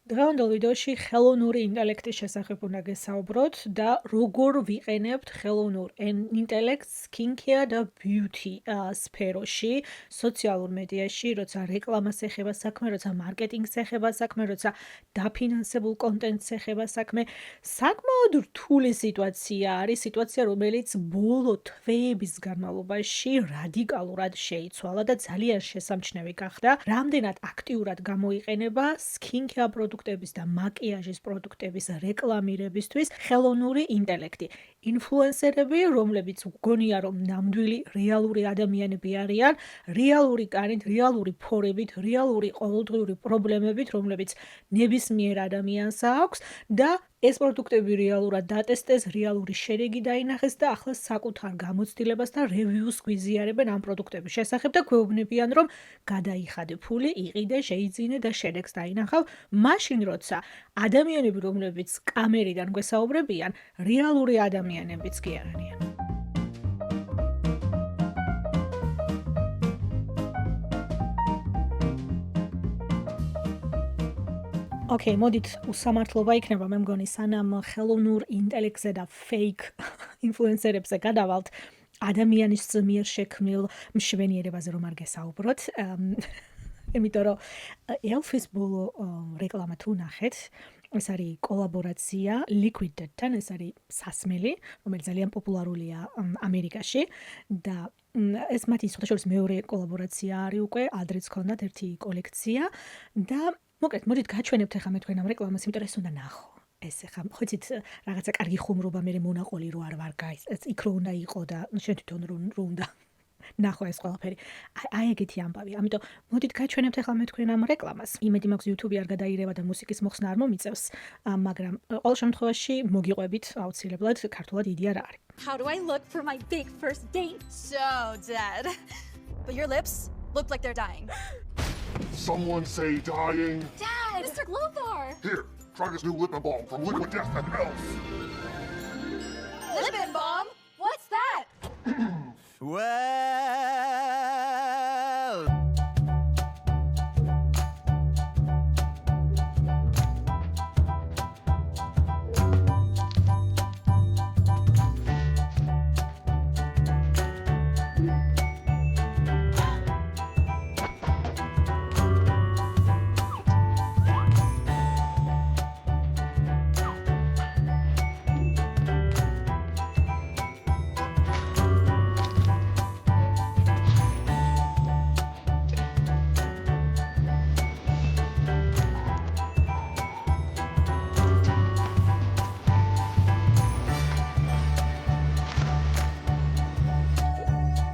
დღევანდელ ვიდეოში ხელოვნური ინტელექტის შესახებ უნდა გესაუბროთ და როგორ ვიყენებთ ხელოვნურ ინტელექტს skincare და beauty სფეროში, სოციალურ მედიაში, როცა რეკლამას ეხება საქმე, როცა მარკეტინგს ეხება საქმე, როცა დაფინანსებულ კონტენტს ეხება საქმე. საკმაოდ რთული სიტუაცია არის, სიტუაცია, რომელიც ბოლო თვეების განმავლობაში რადიკალურად შეიცვალა და ძალიან შესამჩნევი გახდა. რამდენად აქტიურად გამოიყენება skincare პროდუქტების და მაკიაჟის პროდუქტების რეკლამირებისთვის ხელოვნური ინტელექტი. ინფლუენსერები, რომლებიც გონია რომ ნამდვილი რეალური ადამიანები არიან, რეალური კარით, რეალური ფორებით, რეალური ყოველდღიური პრობლემებით, რომლებიც ნებისმიერ ადამიანს აქვს და ეს პროდუქტები რეალურად დატესტეს, რეალური შედეგი დაინახეს და ახლა საკუთარ გამოცდილებას და რევიუს გვიზიარებენ ამ პროდუქტების შესახებ და გვეუბნებიან, რომ გადაიხადე ფული, იყიდე, შეიძინე და შედეგს დაინახავ, მაშინ როცა ადამიანები, რომლებიც კამერიდან გვესაუბრებიან, რეალური ადამიანებიც კი არ არიან. ოკეი, მოდით უსამართლობა იქნება, მე მგონი, სანამ ხელოვნურ ინტელექტზე და fake ინფლუენსერებზე გადავალთ, ადამიანის მიერ შექმნილ მშვენიერებაზე რომ არ გესაუბროთ. იმიტომ რომ ელფის ბოლო რეკლამა თუ ნახეთ, ეს არის კოლაბორაცია Liquid Death-თან, ეს არის სასმელი, რომელიც ძალიან პოპულარულია ამერიკაში და ეს მათი სხვადასხვა მეორე კოლაბორაცია არის უკვე, ადრეც ჰქონდათ ერთი კოლექცია და მოკლედ, მოდით გაჩვენებთ ახლა მე თქვენ ამ რეკლამას, იმიტომ რომ ეს უნდა ნახო. ეს ახლა ხოცით რაღაცა კარგი ხუმრობა მე მონაყოლი რო არ ვარ გაის, იქ რო უნდა იყო და შენ თვითონ რო უნდა ნახო ეს ყველაფერი. აი ეგეთი ამბავი. ამიტომ მოდით გაჩვენებთ ახლა მე თქვენ ამ რეკლამას. იმედი მაქვს YouTube-ი არ გადაირევა და მუსიკის მოხსნა არ მომიწევს, მაგრამ ყოველ შემთხვევაში მოგიყვებით აუცილებლად ქართულად იდი არ არის. How do I look for my big first date? So dead. But your lips look like they're dying. Someone say dying. Dad! Mr. Glothar! Here, try this new lip and balm from Liquid Death and Elf. Lip and balm? What's that? Well,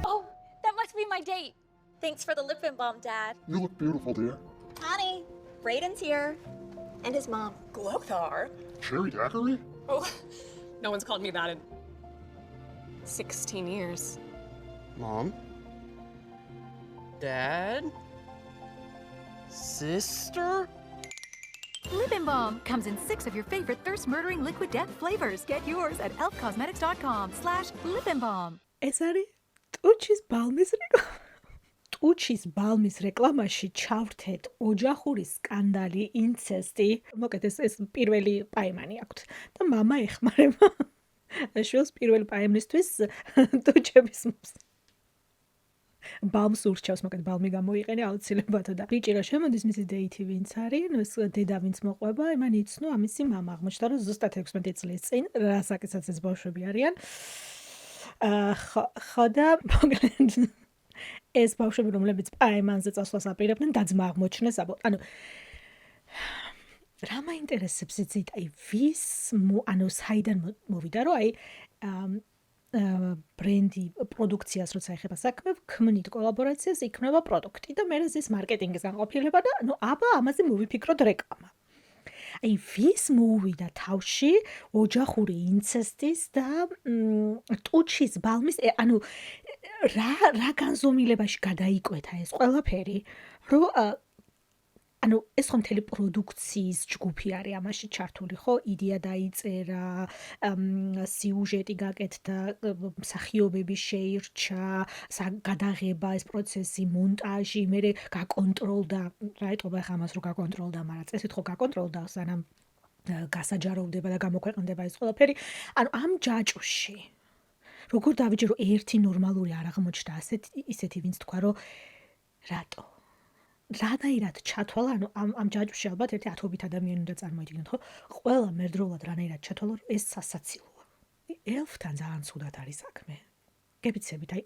Oh, that must be my date. Thanks for the lip and balm, Dad. You look beautiful, dear. Honey, Brayden's here. And his mom. Glothar? Cherry daiquiri? Oh, no one's called me that in 16 years. Mom? Dad? Sister? Lip and Balm comes in 6 of your favorite thirst-murdering liquid death flavors. Get yours at elfcosmetics.com/lipandbalm. ეს არის ტუჩის ბალმის რეკლამა. ტუჩის ბალმის რეკლამაში ჩავრთეთ ოჯახური სკანდალი, ინცესტი. მოკლედ ეს პირველი პაიმანი აქვთ და მამა ეხმარება შვილს პირველი პაიმნისთვის ტუჩების ბალმს ურჩევს, მოკლედ ბალმი გამოიყენე აუცილებლად და ბიჭი რა შემოდის მისი დეითი ვინც არის, ნუ ეს დედა ვინც მოყვება, იმან იცნო ამისი მამა. აღმოჩნდა რომ ზუსტად 16 წლის წინ, რასაკეცაც ეს ბავშვები არიან. ხო და მოკლედ ეს ბავშვები, რომლებიც პაემანზე წასვლას აპირებდნენ, დაძმა აღმოჩნეს, ანუ რა მაინტერესებს იცით, აი ვის ანუ საიდან მოვიდა, რომ აი ბრენდი პროდუქციას როცა ეხება საქმე, ქმნით კოლაბორაციას, იქმნება პროდუქტი და მე ზის მარკეტინგის განყოფილება და ნუ აბა ამაზე მოვიფიქროთ რეკლამა. აი ვის მოუვიდა თავში ოჯახური ინცესტის და ტუჩის ბალმის, ანუ რა განზომილებაში გადაიკვეთა ეს ყველაფერი, რომ ანუ ეს ხო მთელი პროდუქციის ჯგუფი არის ამაში ჩართული, ხო? იდეა დაიწერა, სიუჟეტი გაკეთდა, მსახიობები შეირჩა, გადაღება, ეს პროცესი, მონტაჟი, მერე გაკონტროლდა, რა ეტყობა ახლა ამას რო გაკონტროლდა, მაგრამ წესით ხო გაკონტროლდა, სანამ გასაჯაროვდება და გამოქვეყნდება ეს ყველაფერი. ანუ ამ ჯაჭვში როგორ დავიჯერო ერთი ნორმალური არ აღმოჩნდა ისეთი ვინც თქვა რომ რატო რანაირად ჩათვალა, ანუ ამ ჯაჭვში ალბათ ერთი 10-ობით ადამიანი უნდა წარმოიდგინოთ, ხო? ყველა მერდროულად რანაირად ჩათვალა, რომ ეს სასაცილოა. ელფთან ძალიან ცუდად არის საქმე. გებიცებით, აი,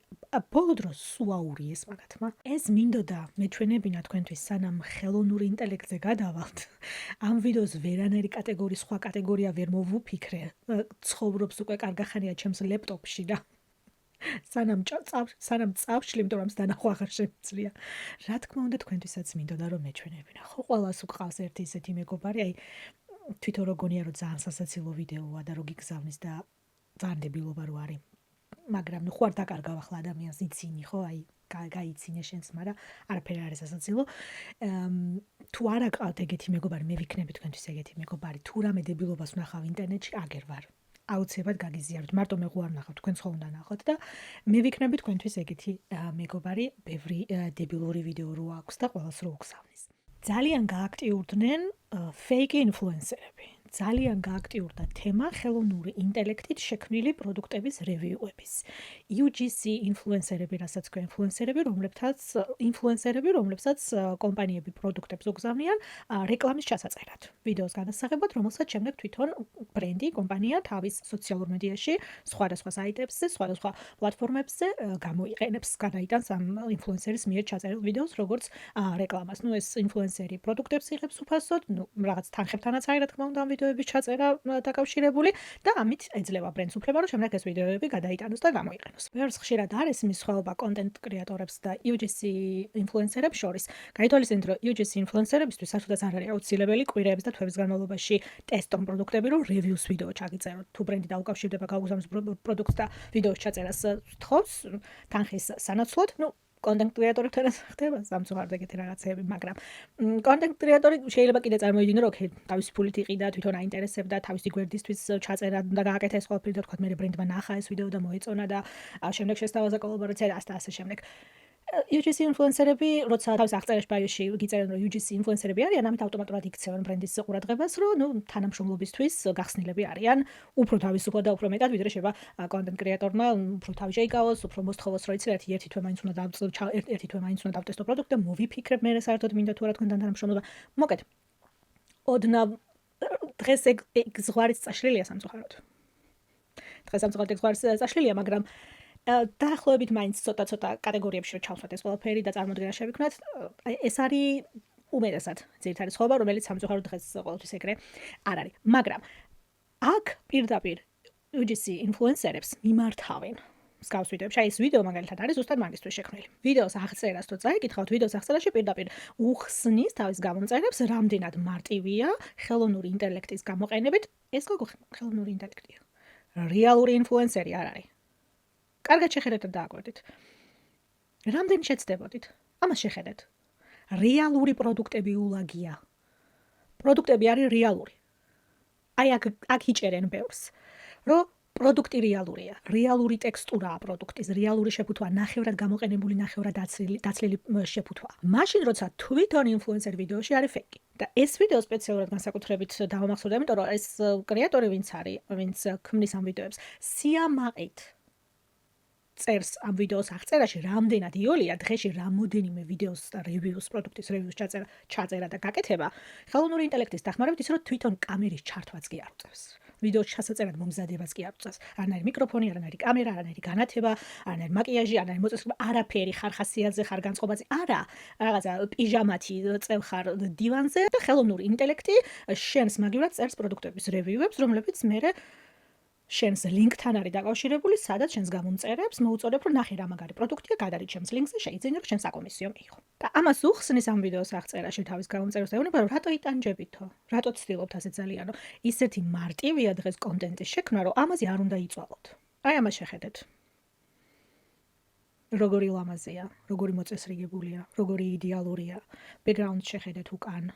ბოლო დროს სუაური ეს მაგათმა. ეს მინდოდა მეჩვენებინა თქვენთვის, სანამ ხელოვნური ინტელექტზე გადავალთ. ამ ვიდეოს ვერანაირი კატეგორიის სხვა კატეგორია ვერ მოვუფიქრე. ცხოვრობს უკვე კარგახანია ჩემს ლეპტოპში და სანამ წავშლი, იმიტომ რომ დანახვა აღარ შემიძლია. რა თქმა უნდა, თქვენთვისაც მინდოდა რომ მეჩვენებინა. ხო, ყველას უყავს ერთი ისეთი მეგობარი, აი თვითონ რო გონია რომ ძალიან სასაცილო ვიდეოა და რო გიგზავნის და ძალიან დებილობა რო არის. მაგრამ ნუ ხوار დაკარგავ ახლა ადამიანს იცინი, ხო? აი გაიცინე შენს, მაგრამ არაფერი არ არის სასაცილო. თუ არ აყავთ ეგეთი მეგობარი, მე ვიქნები თქვენთვის ეგეთი მეგობარი. თუ რამე დებილობას ვნახავ ინტერნეტში, აგერ ვარ. აუცილებლად გაგიზიარებთ. მარტო მე ხო არ ვნახავ, თქვენ ხო უნდა ნახოთ და მე ვიქნები თქვენთვის ეგეთი მეგობარი, ბევრი დებილური ვიდეო რო აქვს და ყველას რო უგზავნის. ძალიან გააქტიურდნენ fake ინფლუენსერები. ძალიან გააქტიურდა თემა ხელოვნური ინტელექტით შექმნილი პროდუქტების რევიუების. UGC ინფლუენსერები, რასაც ქვია ინფლუენსერები, რომლებსაც კომპანიები პროდუქტებს უგზავნიან რეკლამის ჩასაწერად. ვიდეოს გადასაღებად, რომელსაც შემდეგ თვითონ ბრენდი, კომპანია თავის სოციალურ მედიაში, სხვადასხვა საიტებზე, სხვადასხვა პლატფორმებზე გამოიყენებს, გადაიტანს ამ ინფლუენსერის მიერ ჩაწერილ ვიდეოს, როგორც რეკლამას. ნუ ეს ინფლუენსერი პროდუქტებს იღებს უფასოდ, ნუ რაღაც თანხებთანაც არის, რა თქმა უნდა, ვიდეოების ჩაწერა დაკავშირებული და ამით ეძლევა ბრენდს უფლება, რომ შემდეგ ეს ვიდეოები გადაიტანოს და გამოიყენოს. ბევრს ხშირად არის მის სხვაობა კონტენტ კრეატორებს და UGC ინფლუენსერებს შორის. გაითვალისწინეთ, რომ UGC ინფლუენსერებისთვის საერთოდაც არ არის აუცილებელი კვირეების და თვეების განმავლობაში ტესტონ პროდუქტები, რომ რევიუს ვიდეო ჩაგიწეროთ. თუ ბრენდი დაუკავშირდება გაუგზავნის პროდუქტს და ვიდეოს ჩაწერას თხოვს თანხის სანაცვლოდ, ნუ კონტენტ კრეატორებთან ხდება სამწუხაროდ ეგეთი რაღაცები, მაგრამ კონტენტ კრეატორი შეიძლება კიდე წარმოიდგინო, რომ თავისი ფულით იყიდა, თვითონ აინტერესებდა თავისი გვერდისთვის ჩაწერა და გააკეთა ეს ყველაფერი და თქვა მე ბრენდმა ნახა ეს ვიდეო და მოეწონა და შემდეგ შესთავაზა კოლაბორაცია და ასე შემდეგ. UGC ინფლუენსერები, როცა თავის აღწერაში ბაიოში გიწერენ, რომ UGC ინფლუენსერები არიან, ამით ავტომატურად იქცევენ ბრენდის ყურადღებას, რომ ნუ თანამშრომლობისთვის გახსნილები არიან, უფრო თავისუფლად და უფრო მეტად, ვიდრე შეიძლება კონტენტ კრეატორმა უფრო თავი შეიკავოს, უფრო მოსთხოვოს, რომ იცი, ერთი თვე მაინც უნდა დავტესტო პროდუქტი და მოვიფიქრებ მე საერთოდ მინდა თუ არა თქვენთან თანამშრომლობა. მოკეთ. ოდნავ დღეს ეგ ზღვარიც წაშლილია სამწუხაროდ. დღეს სამწუხაროდ ეგ ზღვარიც წაშლილია, მაგრამ დაახლოებით მაინც ცოტა კატეგორიებში რო ჩავსვათ ეს ყველაფერი და წარმოდგენა შევიქმნათ, ეს არის უმეტესად ძირითადი სხვაობა, რომელიც სამწუხაროდ დღეს ყოველთვის ეგრე არ არის. მაგრამ აქ პირდაპირ UGC ინფლუენსერებს მიმართავენ მსგავს ვიდეოებში. აი ეს ვიდეო მაგალითად არის ზუსტად მაგისთვის შექმნილი. ვიდეოს აღწერას თუ წაიკითხავთ, ვიდეოს აღწერაში პირდაპირ უხსნის თავის გამომწერებს, რამდენად მარტივია ხელოვნური ინტელექტის გამოყენებით. ეს გოგო ხელოვნური ინტელექტია. რეალური ინფლუენსერი არ არის. კარგად შეხედეთ და დააკვირდით. რამდენი შეცდებოდით? ამას შეხედეთ. რეალური პროდუქტები ულაგია. პროდუქტები არის რეალური. აი აქ იჭერენ ბევრს, რომ პროდუქტი რეალურია. რეალური ტექსტურაა პროდუქტის, რეალური შეფუთვა, ნახევრად გამოყენებული, ნახევრად დაცლილი შეფუთვა. მაშინ როცა თვითონ ინფლუენსერ ვიდეოში არის ფეიკი. და ეს ვიდეო სპეციალურად განსაკუთრებით დავამახსოვრდა, იმიტომ რომ ეს კრეატორი ვინც არის, ვინც ქმნის ამ ვიდეოებს, სიამაყით წერს ამ ვიდეოს აღწერაში, რამდენად იოლია დღეში რამოდენიმე ვიდეოს და რევიუს პროდუქტის რევიუს ჩაწერა და გაკეთება, ხელოვნური ინტელექტის დახმარებით ისე რომ თვითონ კამერის ჩართვაც კი არ უწევს. ვიდეოს ჩასაწერად მომზადებას კი არ უწევს. არანაირი მიკროფონი, არანაირი კამერა, არანაირი განათება, არანაირი მაკიაჟი, არანაირი მოწესრიგება, არაფერი ხარ ხასიათზე, ხარ განწყობაზე, არა, რაღაცა პიჟამათი წევ ხარ დივანზე და ხელოვნური ინტელექტი შენს მაგივრად წერს პროდუქტების რევიუებს, რომლებიც მერე შენს ლინკთან არის დაკავშირებული, სადაც შენს გამომწერებს მოუწოდებ, რომ ნახე რა მაგარი პროდუქტია, გადარიგ ჩემს ლინკზე, შეიძინე, რომ შენ საკომისიო მიიღო. და ამას უხსნის ამ ვიდეოს აღწერაში თავის გამომწერებს ეუბნება, რომ რატო იტანჯებითო? რატო ცდილობთ ასე ძალიანო? ისეთი მარტივია დღეს კონტენტის შექმნა, რომ ამაზე არ უნდა იწვალოთ. აი ამას შეხედეთ. როგორი ლამაზია, როგორი მოწესრიგებულია, როგორი იდეალურია. Background შეხედეთ უკან.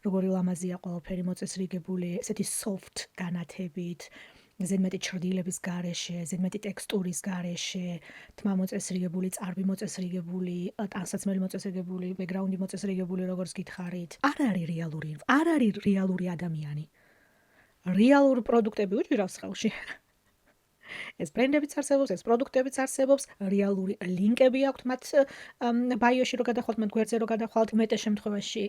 როგორი ლამაზია ყველაფერი მოწესრიგებული, ესეთი soft განათებით, ზედმეტი ჩრდილების გარეშე, ზედმეტი ტექსტურის გარეშე, თმა მოწესრიგებული, წარბი მოწესრიგებული, ტანსაცმელი მოწესრიგებული, background-ი მოწესრიგებული, როგორც გითხარით. არ არის რეალური ადამიანი. რეალური პროდუქტები უჭირავს ხელში. ეს ბრენდებიც არსებობს, ეს პროდუქტებიც არსებობს, რეალური ლინკები აქვთ მათ ბაიოში რო გადახვალთ, მათ გვერდზე რო გადახვალთ, უმეტეს შემთხვევაში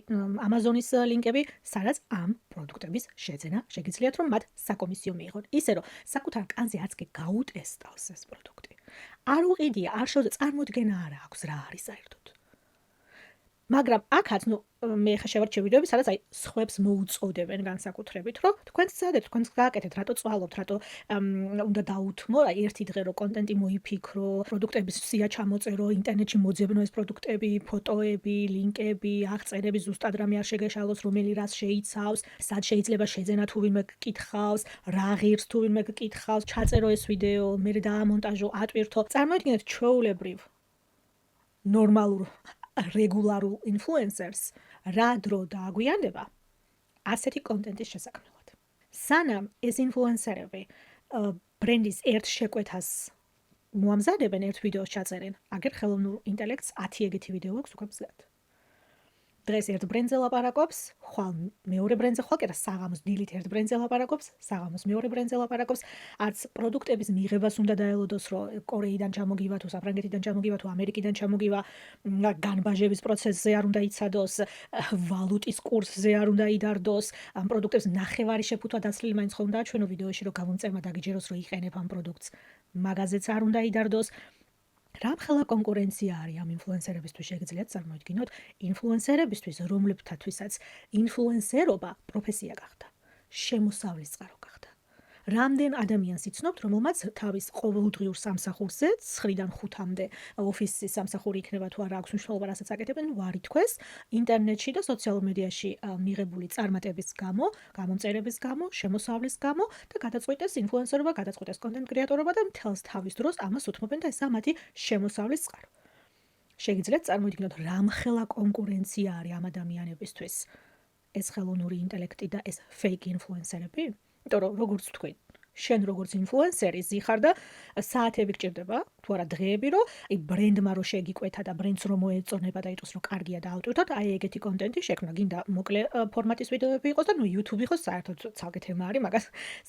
Amazon-ის ლინკები, სადაც ამ პროდუქტების შეძენა შეგიძლიათ რომ მათ საკომისიო მიიღოთ. ისე რომ საკუთარ კანზე არც კი გაუტესტავს ეს პროდუქტი. არ უყიდია, არ შეუძლია, წარმოდგენა არ აქვს რა არის საერთოდ. მაგრამ აქაც მე ხა შევარჩიე ვიდეოები, სადაც აი სხვებს მოუწოდებენ განსაკუთრებით, რომ თქვენც წადეთ, თქვენც გააკეთეთ, რატო წვალობთ, რატო უნდა დაუთმო, აი ერთი დღე რო კონტენტი მოიფიქრო, პროდუქტების სია ჩამოწერო, ინტერნეტში მოძებნო ეს პროდუქტები, ფოტოები, ლინკები, აღწერები, ზუსტად რამე არ შეგეშალოს, რომელი რას შეიცავს, სად შეიძლება შეძენა თუ ვინმე გკითხავს, რა ღირს თუ ვინმე გკითხავს, ჩაწერო ეს ვიდეო, მე დაამონტაჟო, ატვირთო. წარმოიდგინეთ ჩვეულებრივ ნორმალურ რეგულარულ ინფლუენსერს რა დრო დააგვიანდება ასეთი კონტენტის შესაქმნელად. სანამ ეს ინფლუენსერები ბრენდის ერთ შეკვეთას მოამზადებენ, ერთ ვიდეოს ჩაწერენ, აგერ ხელოვნურ ინტელექტს 10 ეგეთი ვიდეო აქვს უკვე მზად. დღეს ერთ ბრენდზე ლაპარაკობს, ხვალ მეორე ბრენდზე, ხვალ კიდე საღამოს დილით ერთ ბრენდზე ლაპარაკობს, საღამოს მეორე ბრენდზე ლაპარაკობს, არც პროდუქტების მიღებას უნდა დაელოდოს, რომ კორეიდან ჩამოგივა თუ საფრანგეთიდან ჩამოგივა თუ ამერიკიდან ჩამოგივა, განბაჟების პროცესზე არ უნდა იცადოს, ვალუტის კურსზე არ უნდა იდარდოს, ამ პროდუქტებს ნახევარი შეფუთვა დაცლილი მაინც ხომ დააჩვენო ვიდეოში, რომ გამომწერმა დაგიჯეროს, რომ იყენებ ამ პროდუქტს. მაგაზეც არ უნდა იდარდოს. რამხელა კონკურენცია არის ამ ინფლუენსერებისთვის შეგიძლიათ წარმოიდგინოთ, ინფლუენსერებისთვის, რომლებთათვისაც ინფლუენსერობა პროფესია გახდა, შემოსავლის წყარო გახდა. რამდენ ადამიანს იცნობთ, რომელმაც თავის ყოველდღიურ სამსახურზე 9-დან 5-მდე ოფისის სამსახური იქნება თუ არა აქვს მნიშვნელობა, რასაც აკეთებენ, ვარ ითქვეს, ინტერნეტში და სოციალურ მედიაში მიღებული წარმატების გამო, გამომწერების გამო, შემოსავლის გამო და გადაწყვიტეს ინფლუენსერობა, გადაწყვიტეს კონტენტ კრეატორობა და მთელს თავის დროს ამას უთმობენ და ესაა მათი შემოსავლის წყარო. შეგიძლიათ წარმოიდგინოთ, რამხელა კონკურენცია არის ამ ადამიანებისთვის. ეს ხელოვნური ინტელექტი და ეს fake ინფლუენსერები? იმიტომ რომ როგორც ვთქვი, შენ როგორც ინფლუენსერი ზიხარ და საათები გჭირდება, თუ არა დღეები, რომ აი ბრენდმა რო შეგიკვეთა და ბრენდს რო მოეწონება და იტყოს რომ კარგია და ავტვირთოთ, აი ეგეთი კონტენტი შექმნა. გინდა მოკლე ფორმატის ვიდეოები იყოს და YouTube იყოს, საერთოდ ცალკე თემა არის, მაგას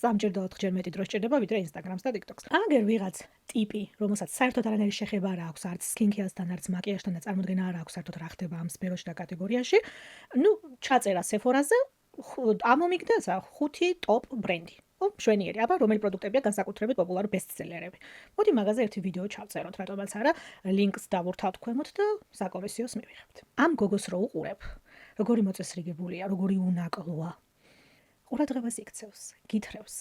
3-ჯერ და 4-ჯერ მეტი დრო სჭირდება, ვიდრე Instagram-ს და TikTok-ს. აგერ ვიღაც ტიპი, რომელსაც საერთოდ არანაირი შეხება არ აქვს, არც სკინქეასთან, არც მაკიაჟთან და წარმოდგენა არ აქვს საერთოდ რა ხდება ამ სფეროში და კატეგორიაში, ჩაწერა Sephora-ზე, ამომიგდა 5 ტოპ ბრენდი. მშვენიერი, აბა რომელი პროდუქტებია განსაკუთრებით პოპულარი ბესტსელერები. მოდი მაგაზე ერთი ვიდეო ჩავწეროთ, რატომაც არა, ლინკს დავურთავთ ქვემოთ და საკომისიოს მივიღებთ. ამ გოგოს რო უყურებ, როგორი მოწესრიგებულია, როგორი უნაკლოა. ყურადღებას იქცევს, გითხრევს.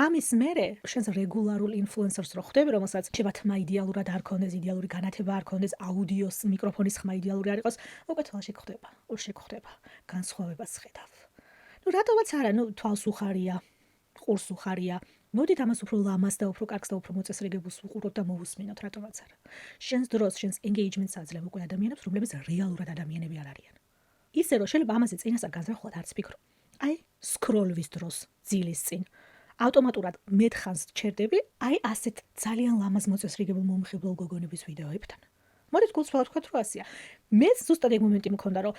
ამის მერე შენს რეგულარულ ინფლუენსერს რო ხვდები, რომელსაც შეიძლება თმა იდეალურად არ ქონდეს, იდეალური განათება არ ქონდეს, აუდიოს, მიკროფონის ხმა იდეალური არ იყოს, უკვე თვალში გხვდება, ურში გხვდება, განსხვავებას ხედავ. რატომაც არა, თვალს უხარია. ყურს უხარია. მოდით ამას უფრო ლამას და უფრო კარგს და უფრო მოწესრიგებულს ვუყუროთ და მოვუსმინოთ, რატომაც არა. შენს დროს, შენს engagement-ს აძლევ უკვე ადამიანებს, რომლებიც რეალურად ადამიანები არ არიან. ისე რომ შეიძლება ამაზე წინასწარ განზრახვად არც ფიქრო. აი, სკროლვის დროს, ძილის წინ. ავტომატურად მეთხანს ჩერდები, აი ასეთ ძალიან ლამაზ მოწესრიგებულ მომხიბლულ გოგონების ვიდეოებთან. მოდით გულწრფელად ვთქვათ, რომ ასეა. მე ზუსტად ეგ მომენტი მქონდა, რომ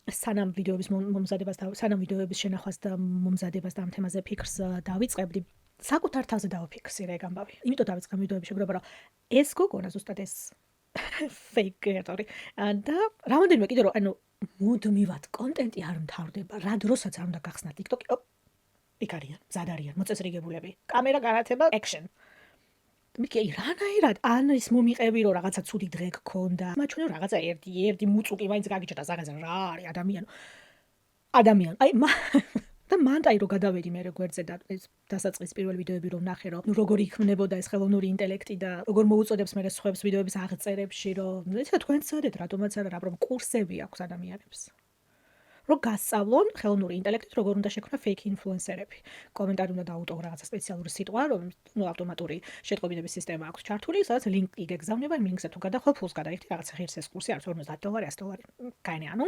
სანამ ვიდეოების მომზადებას და სანამ ვიდეოების შენახვას და მომზადებას და ამ თემაზე ფიქრს დავიწყებდი, საკუთარ თავზე დავაფიქსირე ეგ ამბავი. იმიტომ დავიწყე ვიდეოების შეგროვება, რომ ეს გოგონა ზუსტად ეს fake კრეატორი და რამოდენიმე კიდე რომ მუდმივად კონტენტი არ მთავრდება, რა დროსაც არ უნდა გახსნა TikTok-ი, იქ არიან, მზად არიან, მოწესრიგებულები, კამერა, განათება, action. მიკი რანაირად ან ის მომიყევი რომ რაღაცა ცუდი დღე გქონდა. მაჩვენე რაღაცა ერთი მუწუკი მაინც გაგიჭდა ზაღაზე რა არის ადამიანი. აი და მანდ აი რომ გადავედი მე გვერდზე და ეს დასაწყის პირველ ვიდეოები რომ ნახე რომ როგორი იქმნებოდა ეს ხელოვნური ინტელექტი და როგორ მოუწოდებს მე სხვებს ვიდეოების აღწერებში რომ იცით თქვენ ცადეთ რატომაც არა რა პრობლემა კურსები აქვს ადამიანებს. რომ გასწავლონ ხელოვნური ინტელექტით როგორ უნდა შექმნა fake influencer-ები. კომენტარი უნდა დაუტოვო რაღაცა სპეციალური სიტყვა, რომ ავტომატური შეტყობინების სისტემა აქვს ჩართული, სადაც ლინკი გეგზავნება, იმ ლინკზე თუ გადახვალ, ფულს გადაიხდი, რაღაცა ღირს ეს კურსი არის $50, $100, კაინე ანუ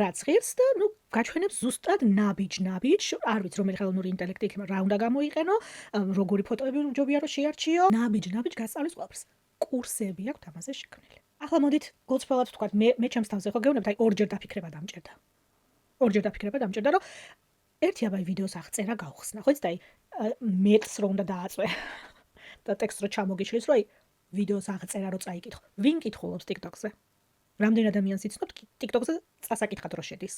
რაც ღირს და გაჩვენებს ზუსტად ნაბიჯ, არ ვიცი რომელი ხელოვნური ინტელექტი იქნება, რა უნდა გამოიყენო, როგორი ფოტოები ჯობია რომ შეარჩიო, ნაბიჯ გასწავლის ყველაფერს. კურსები აქვს ამაზე შექმნილი. ახლა მოდით გულწრფელად ვთქვათ, მე ჩემს თავზე ხო გეუბნებთ, აი ორჯერ დაფიქრება დამჭერდა. რომ ერთი აბა ვიდეოს აღწერა გავხსნა, ხო იცით, აი მეტს რო უნდა დააწვე და ტექსტს რო ჩამოგიშლის, რომ აი ვიდეოს აღწერა რო წაიკითხო. ვინ კითხულობს TikTok-ზე? რამდენ ადამიანს იცნობ TikTok-ზე წასაკითხად რო შედის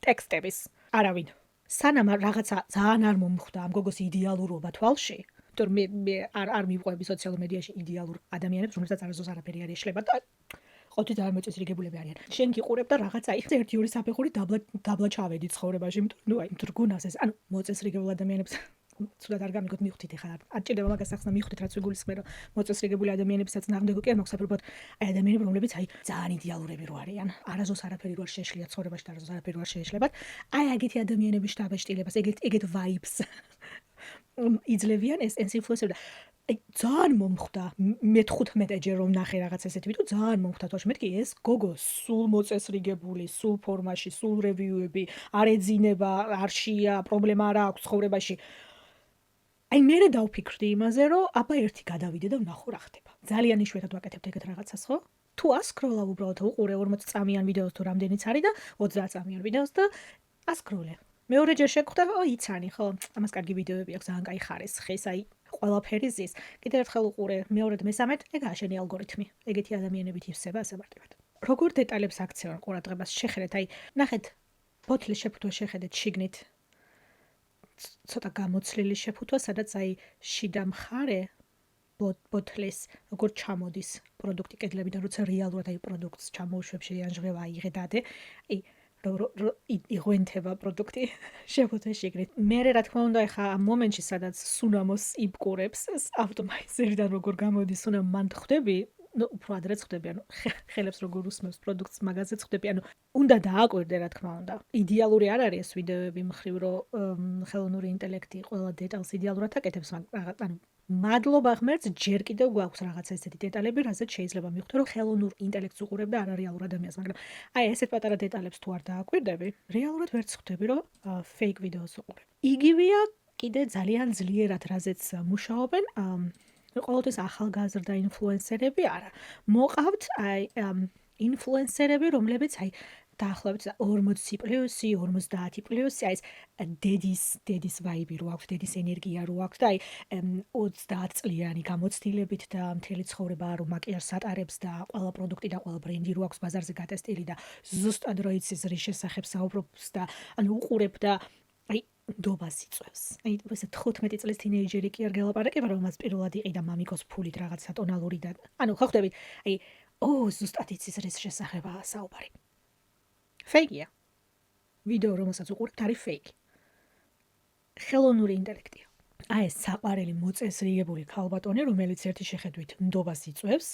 ტექსტების? არავინ. სანამ რაღაცა ძალიან არ მომხვდა ამ გოგოს იდეალურობა თვალში, თორე მე არ მივყვები სოციალურ მედიაში იდეალურ ადამიანებს, რომელსაც არასდროს არაფერი არ ეშლება და ყოველთვის არ მოწესრიგებულები არიან. შენ გიყურებ და რაღაცა ის 1-2 საფეხური დაბლა ჩავედი ცხოვრებაში, იმიტომ რომ აი მძრგუნავს ეს. ანუ მოწესრიგებულ ადამიანებს ცუდად არ გამიგოთ მივხვდით ახლა. არ ჭირდება მაგას ახსნა მივხვდით რაც ვიგულისხმე რომ მოწესრიგებული ადამიანებსაც ნაღმდეგო კი არ მაქვს, უბრალოდ აი ადამიანები რომლებიც აი ძალიან იდეალურები რო არიან. არასდროს არაფერი რო არ შეეშლიათ ცხოვრებაში და არასდროს არაფერი რო არ შეეშლებათ. აი ეგეთი ადამიანების შთაბეჭდილებას, ეგეთ vibes იძლევიან ეს influencer და ძალიან მომხვდა მე-15-ჯერ რომ ნახე რაღაც ესეთი ვიდეო, ძალიან მომხვდა თვალში. მეთქი ეს გოგო სულ მოწესრიგებული, სულ ფორმაში, სულ რევიუები, არ ეძინება, არ შია, პრობლემა არ აქვს ცხოვრებაში. აი მე დავფიქრდი იმაზე, რომ აბა ერთი გადავიდე და ვნახო რა ხდება. ძალიან იშვიათად ვაკეთებთ ეგეთ რაღაცას, ხო? თუ ასკროლავ უბრალოდ უყურე 40 წამიან ვიდეოს თუ რამდენიც არის და 30 წამიან ვიდეოს და ასკროლე. მეორეჯერ შეგხვდა, იცანი, ხო? ამას კარგი ვიდეოები აქვს, ძალიან კაი ხარისხის, აი ყველაფერი ზის. კიდევ ერთხელ უყურე, მეორედ მესამედ, ეგაა შენი ალგორითმი. ეგეთი ადამიანებით ივსება ასე მარტივად. როგორ დეტალებს აქცევენ ყურადღებას? შეხედეთ, აი, ნახეთ, ბოთლის შეფუთვა შეხედეთ შიგნით. ცოტა გამოცლილი შეფუთვა, სადაც აი შიდა მხარე ბოთლის როგორ ჩამოდის პროდუქტი კედლებიდან, როცა რეალურად აი პროდუქტს ჩამოუშვებ, შეანჟღევა, აიღე დადე. აი იღუენთება პროდუქტი შეფუთვაში შეგრეთ. მე რა თქმა უნდა ახლა ამ მომენტში სადაც სუნამოს იბკურებს ეს ავტომატიზერიდან როგორ გამოდის სუნამ მან ხვდები, უფრო ადრეც ხვდები, ანუ ხელებს როგორ უსმევს პროდუქტს მაგაზეც ხვდები, ანუ უნდა დააკვირდე რა თქმა უნდა. იდეალური არ არის ეს ვიდეოები მხრივ რომ ხელოვნური ინტელექტი ყველა დეტალს იდეალურად აკეთებს, ანუ მადლობა ღმერთს, ჯერ კიდევ გვაქვს რაღაცა ესეთი დეტალები, რაზეც შეიძლება მივხვდე, რომ ხელოვნურ ინტელექტს უყურებ და არარეალურ ადამიანს, მაგრამ აი ესეთ პატარა დეტალებს თუ არ დააკვირდები, რეალურად ვერც ხვდები, რომ fake ვიდეოს უყურებ. იგივეა კიდე ძალიან ძლიერად რაზეც მუშაობენ, ყოველთვის ახალგაზრდა ინფლუენსერები არა. მოყავთ აი ინფლუენსერები, რომლებიც აი დაახლოებით 40+, 50+, აი ეს დედის ვაიბი რო აქვს, დედის ენერგია რო აქვს და აი 30 წლიანი გამოცდილებით და მთელი ცხოვრება რომ მაკიაჟს ატარებს და ყველა პროდუქტი და ყველა ბრენდი რო აქვს ბაზარზე გატესტილი და ზუსტად რო იცის რის შესახებ საუბრობს და ანუ უყურებ და აი ნდობას იწევს. აი ეს 15 წლის თინეიჯერი კი არ გელაპარაკება, რომ მას პირველად იყიდა მამიკოს ფულით რაღაცა ტონალური და ანუ ხო ხვდებით, აი ზუსტად იცის რის შესახებაა საუბარი. Fake-ია. ვიდეო რომელსაც უყურებთ არის fake. ხელოვნური ინტელექტია. აი ეს საყვარელი მოწესრიგებული ქალბატონი, რომელიც ერთი შეხედვით ნდობას იწევს,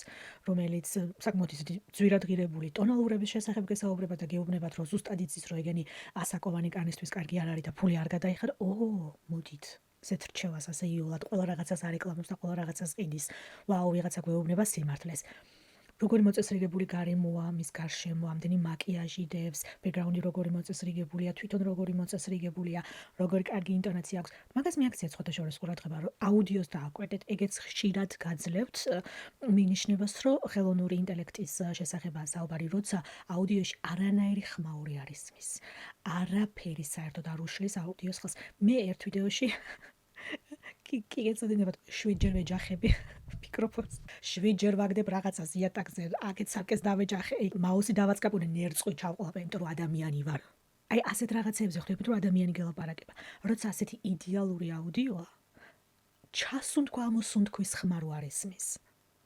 რომელიც საკმაოდ ისეთი ძვირადღირებული ტონალურების შესახებ გესაუბრება და გეუბნებათ, რომ ზუსტად იცის, რომ ეგენი ასაკოვანი კანისთვის კარგი არ არის და ფული არ გადაიხადა. მოდით. ესეთ რჩევას ასე იოლად ყველა რაღაცას არეკლამებს და ყველა რაღაცას ყიდის. ვაუ, ვიღაცა გვეუბნება სიმართლეს. როგორი მოწესრიგებული გარემოა, მის გარშემო, ამდენი მაკიაჟი დევს, ბექგრაუნდი როგორი მოწესრიგებულია, თვითონ როგორი მოწესრიგებულია, როგორი კარგი ინტონაცია აქვს. მაგას მიაქცია სხვადასხვა ყურადღება, რომ აუდიოს დააკვირდეთ, ეგეც ხშირად გაძლევთ, მინიშნებას, რომ ხელოვნური ინტელექტის შესახებაა საუბარი, როცა აუდიოში არანაირი ხმაური არ ისმის. არაფერი საერთოდ არ უშლის აუდიოს ხელს. მე ერთ ვიდეოში კი ეცოდინებათ 7-ჯერ ვეჯახები მიკროფონს. 7-ჯერ ვაგდებ რაღაცას იატაკზე, აკეცაკეს დავეჯახე, მაუსი დავაწყაპუნე, ნერწყვი ჩავყოლაპე, იმიტომ რომ ადამიანი ვარ. აი ასეთ რაღაცებზე ხვდებით, რომ ადამიანი გელაპარაკება. როცა ასეთი იდეალური აუდიოა, ჩასუნთქვა-ამოსუნთქვის ხმა რო არ ისმის.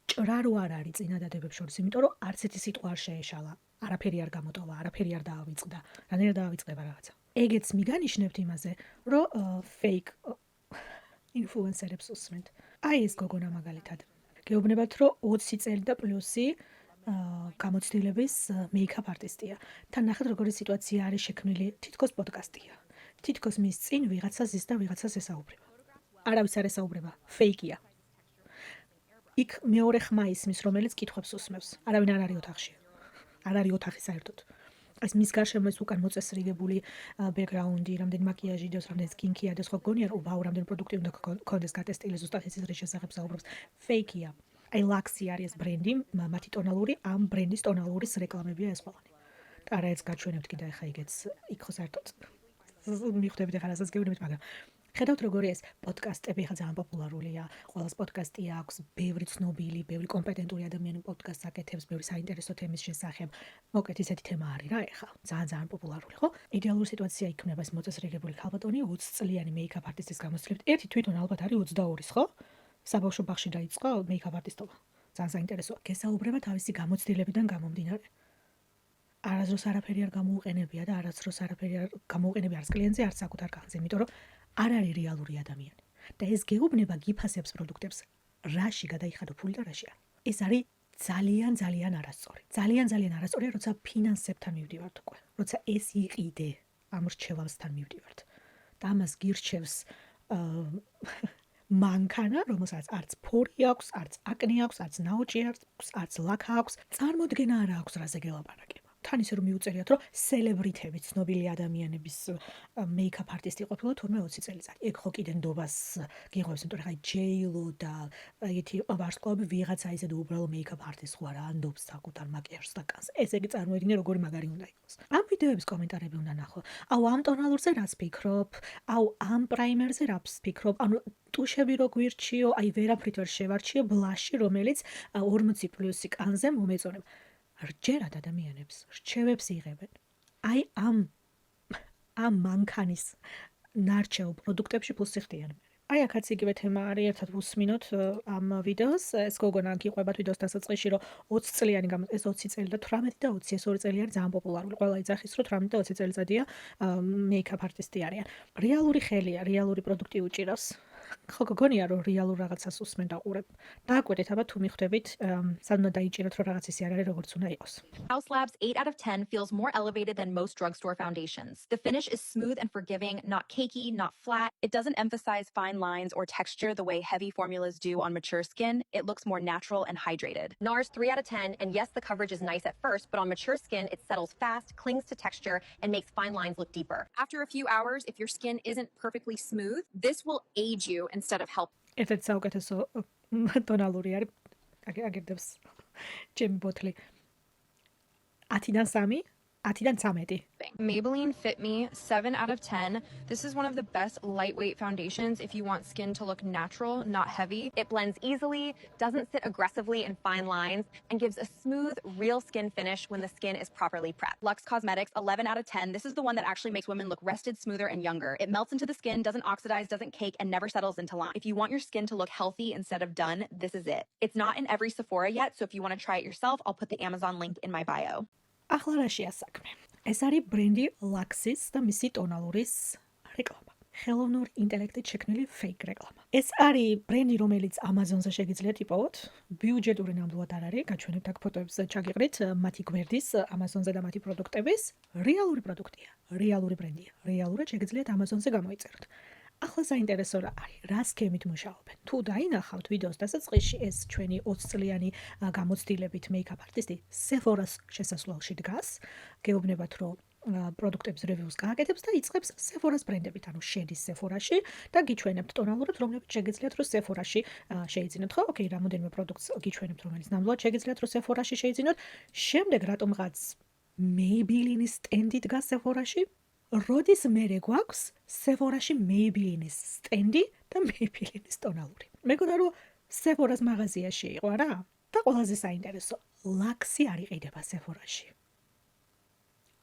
ჭრა რო არ არის წინადადებებს შორის, იმიტომ რომ არც ერთი სიტყვა არ შეეშალა, არაფერი არ გამოტოვა, არაფერი არ დაავიწყდა, რანაირად დაავიწყდება რაღაცა. ეგეც მიგანიშნებთ იმაზე, რომ fake ინფლუენსერებს უსმენთ. აი ეს გოგონა მაგალითად. გეუბნებათ, რომ 20 წელი და პლუსი გამოცდილების მეიქაპ არტისტია. თან ნახეთ როგორი სიტუაცია არის შექმნილი, თითქოს პოდკასტია. თითქოს მის წინ ვიღაცა ზის და ვიღაცას ესაუბრება. არავის არ ესაუბრება, ფეიკია. იქ მეორე ხმა ისმის, რომელიც კითხვებს უსმევს. არავინ არ არის ოთახში. არ არის ოთახი საერთოდ. ეს მის გარშემო ეს უკან მოწესრიგებული ბექგრაუნდი, რამდენი მაკიაჟი დევს, რამდენი სკინკი ადეს, ხო გონია რომ ვაუ, რამდენი პროდუქტი უნდა გქონდეს გატესტილი, ზუსტად ეს ის შესახებ საუბრობს. ფეიკია. აი ლაქსი არის ბრენდი, მათი ტონალური, ამ ბრენდის ტონალურის რეკლამებია ეს ყველანი. არაერთ გაჩვენებთ კიდე ახლა იგეც იქ ხო საერთოდ. მიხვდებით ახლა რასაც გეუბნებით, მაგრამ ხედავთ როგორი ეს პოდკასტები ხა ძალიან პოპულარულია. ყველას პოდკასტი აქვს, ბევრი ცნობილი, ბევრი კომპეტენტური ადამიანი პოდკასტს აკეთებს, ბევრი საინტერესო თემის შესახებ. მოკეთ ისეთი თემა არის რა ეხლა. ძალიან პოპულარული, ხო? იდეალური სიტუაცია იქნება ეს მოწესრიგებული ქალბატონი 20 წლიანი მეიქაპ არტისტის გამოცდილებით. ერთი თვითონ ალბათ არის 22-ის, ხო? საბავშვო ბაღში დაიწყო მეიქაპ არტისტობა. ძალიან საინტერესოა. გესაუბრება თავისი გამოცდილებიდან გამომდინარე. არასდროს არაფერი არ გამოუყენებია და არასდროს არაფერი არ გამოუყენებია არც კლიენტზე, არც საკუთარ კანზე, იმიტომ რომ არ არის რეალური ადამიანი. და ეს გეუბნება გიფასებს პროდუქტებს, რაში გადაიხადო ფული და რაში არა. ეს არის ძალიან არასწორი. ძალიან არასწორია, როცა ფინანსებთან მივდივართ უკვე. როცა ეს იყიდე ამ რჩევასთან მივდივართ. და ამას გირჩევს მანქანა, რომელსაც არც ფორი აქვს, არც აკნე აქვს, არც ნაოჭი აქვს, არც ლაქა აქვს, წარმოდგენა არ აქვს რაზე გელაპარაკება. თან ისე რომ მიუწერიათ, რომ სელებრიტები, ცნობილი ადამიანების მეიქაპ არტისტი ყოფილა თურმე 20 წელიწადი. ეგ ხო კიდე ნდობას გიღებს, იმიტომ რომ ხაი ჯეილო და ეგეთი ვარსკვლავები ვიღაცა ისე უბრალო მეიქაპ არტისტი ხო არა, ნდობს საკუთარ მაკიაჟს და კანს. ეს ეგ წარმოედგინე როგორი მაგარი უნდა იყოს. ამ ვიდეოების კომენტარები უნდა ნახო. აუ ამ ტონალურზე რას ფიქრობ? აუ ამ პრაიმერზე რას ფიქრობ? ანუ ტუშები რო გვირჩიო, აი ვერაფრით ვერ შევარჩიო ბლაში, რომელიც 40+ კანზე მომეწონება. რჯერად ადამიანებს რჩევებს იღებენ. აი ამ მანქანის ნარჩევ პროდუქტებში ფულს იხდიან. აი აქაც იგივე თემა არის, ერთად ვუსმინოთ ამ ვიდეოს. ეს გოგონა გიყვებათ ვიდეოს დასაწყისში, რომ 20 წლიანი ეს 20 წელი და 18 და 20, ეს ორი წელი არის ძალიან პოპულარული. ყველა იძახის, რომ 18 და 20 წელიწადია მეიქაპ არტისტი არიან. რეალური ხელია, რეალური პროდუქტი უჭირავს. ხო გოგონია რომ რეალურ რაღაცას უსმენ და ყურებ. დააკვირდით აბა თუ მიხვდებით, სად უნდა დაიჭიროთ რომ რაღაც ისე არ არის როგორც უნდა იყოს. House Labs 8 out of 10 feels more elevated than most drugstore foundations. The finish is smooth and forgiving, not cakey, not flat. It doesn't emphasize fine lines or texture the way heavy formulas do on mature skin. It looks more natural and hydrated. NARS 3 out of 10, and yes, the coverage is nice at first, but on mature skin, it settles fast, clings to texture, and makes fine lines look deeper. After a few hours, if your skin isn't perfectly smooth, this will age you instead of help. ერთ-ერთი საუკეთესო ტონალური არის აგერდებს ჩემი ბოთლი 10-დან 3, 10-დან 13. Maybelline Fit Me 7 out of 10. This is one of the best lightweight foundations if you want skin to look natural, not heavy. It blends easily, doesn't sit aggressively in fine lines, and gives a smooth, real skin finish when the skin is properly prepped. Luxe Cosmetics 11 out of 10. This is the one that actually makes women look rested, smoother, and younger. It melts into the skin, doesn't oxidize, doesn't cake, and never settles into line. If you want your skin to look healthy instead of done, this is it. It's not in every Sephora yet, so if you want to try it yourself, I'll put the Amazon link in my bio. ახლა რაშია საქმე? ეს არის ბრენდი ლაქსის და მისი ტონალურის რეკლამა. ხელოვნურ ინტელექტით შექმნილი ფეიქ რეკლამა. ეს არის ბრენდი, რომელიც Amazon-ზე შეგიძლიათ იპოვოთ. ბიუჯეტური ნამდვილად არ არის, გაჩვენებთ აქ ფოტოებს ჩაგიყრით მათი გვერდის Amazon-ზე და მათი პროდუქტების. რეალური პროდუქტია, რეალური ბრენდია. რეალურად შეგიძლიათ Amazon-ზე გამოიწეროთ. ახლა საინტერესო რა არის, რა სქემით მუშაობენ. თუ დაინახავთ ვიდეოს დასაწყისში, ეს ჩვენი 20 წლიანი გამოცდილებით მეიქაპ არტისტი Sephora-ს შესასვლელში დგას. გეუბნებათ, რომ პროდუქტების რევიუს გააკეთებს და იწყებს Sephora-ს ბრენდებით, ანუ შედის Sephora-ში და გიჩვენებთ ტონალურად, რომლებიც შეგიძლიათ რომ Sephora-ში შეიძინოთ, ხო? ოკეი, რამოდენიმე პროდუქტს გიჩვენებთ, რომელიც ნამდვილად შეგიძლიათ რომ Sephora-ში შეიძინოთ. შემდეგ რატომღაც Maybelline-ის სტენდი დგას Sephora-ში? როდის მერე გვაქვს Sephora-ში Maybelline-ის სტენდი და Maybelline-ის ტონალური. მეგონა რომ Sephora-ს მაღაზიაში იყო რა? და ყველაზე საინტერესო, ლაქსი არ იყიდება Sephora-ში.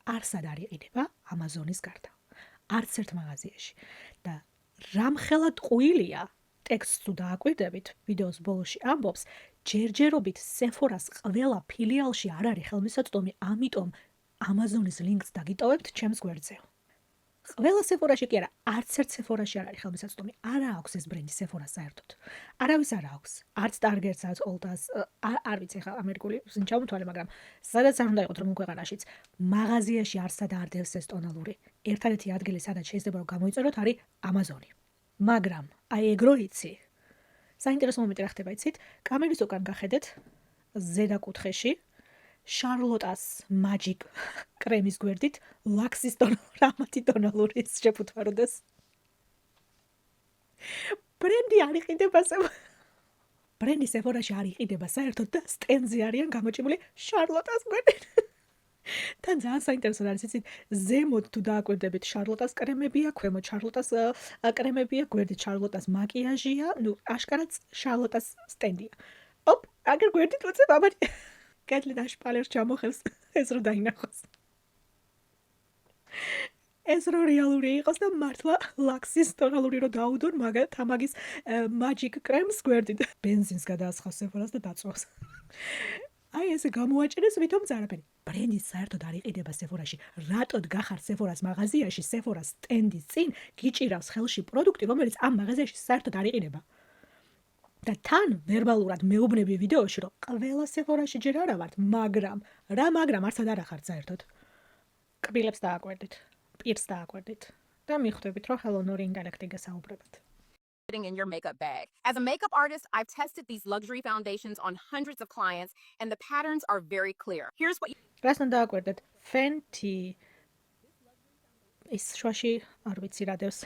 არსად არ იყიდება Amazon-ის გარდა. არც ერთ მაღაზიაში. და რამხელად ყუილია, ტექსტს თუ დააკვირდებით, ვიდეოს ბოლოში ამბობს, ჯერჯერობით Sephora-ს ყველა ფილიალში არ არის ხელმისაწვდომი, ამიტომ Amazon-ის ლინკს დაგიტოვებთ ჩემს გვერდზე. ყველა Sephora-ში კი არა, არც ერთ Sephora-ში არ არის ხელმისაწვდომი. არა აქვს ეს ბრენდი Sephora საერთოდ. არავის არ აქვს. არც Target-ს, არც Ulta-ს, არ ვიცი ხა ამერიკული ჩამოთვალე, მაგრამ სადაც არ უნდა იყოთ რომ ქვეყანაშიც. მაღაზიაში არსად არ დევს ეს ტონალური. ერთადერთი ადგილი სადაც შეიძლება რომ გამოიწეროთ არის Amazon-ი. მაგრამ აი ეგრო იცი. საინტერესო მომენტი რა ხდება იცით? კამერის უკან გახედეთ ზედა კუთხეში შარლოტას Magic კრემის გვერდით ლაქსის რამათი ტონალური შეფუთვაროდეს. ბრენდი არ იყიდება ბრენდი Sephora-ში არ იყიდება საერთოდ და სტენდზე არიან გამოჭიმული შარლოტას გვერდით. თან ძალიან საინტერესო არის იცით, ზემოთ თუ დააკვირდებით შარლოტას კრემებია, ქვემოთ შარლოტას კრემებია, გვერდით შარლოტას მაკიაჟია, ნუ აშკარად შარლოტას სტენდია. ოპ, აგერ გვერდით უწევ ამარი კეთლით აშპალერს ჩამოხევს ეს რო დაინახოს. ეს რო რეალური იყოს და მართლა ლაქსის ტონალური რო დაუდონ თამაგის Magic კრემს გვერდით. ბენზინს გადაასხავს Sephora-ს და დაწვავს. აი ესე გამოაჭერეს ვითომ არაფერი. ბრენდი საერთოდ არ იყიდება Sephora-ში. რატოდ გახარ Sephora-ს მაღაზიაში, Sephora-ს სტენდის წინ გიჭირავს ხელში პროდუქტი, რომელიც ამ მაღაზიაში საერთოდ არ იყიდება. და თან ვერბალურად მეუბნები ვიდეოში, რომ ყველა Sephora-ში ჯერ არა ვართ, მაგრამ არცად არ ახართ საერთოდ. კბილებს დააკვირდით, პირს დააკვირდით და მიხვდებით, რომ ხელოვნური ინტელექტი გესაუბრებათ. In your makeup bag. As a makeup artist, I've tested these luxury foundations on hundreds of clients, and the patterns are very clear. Here's what you... რას უნდა დააკვირდეთ? Fenty ის შვაში არ ვიცი რა დევს.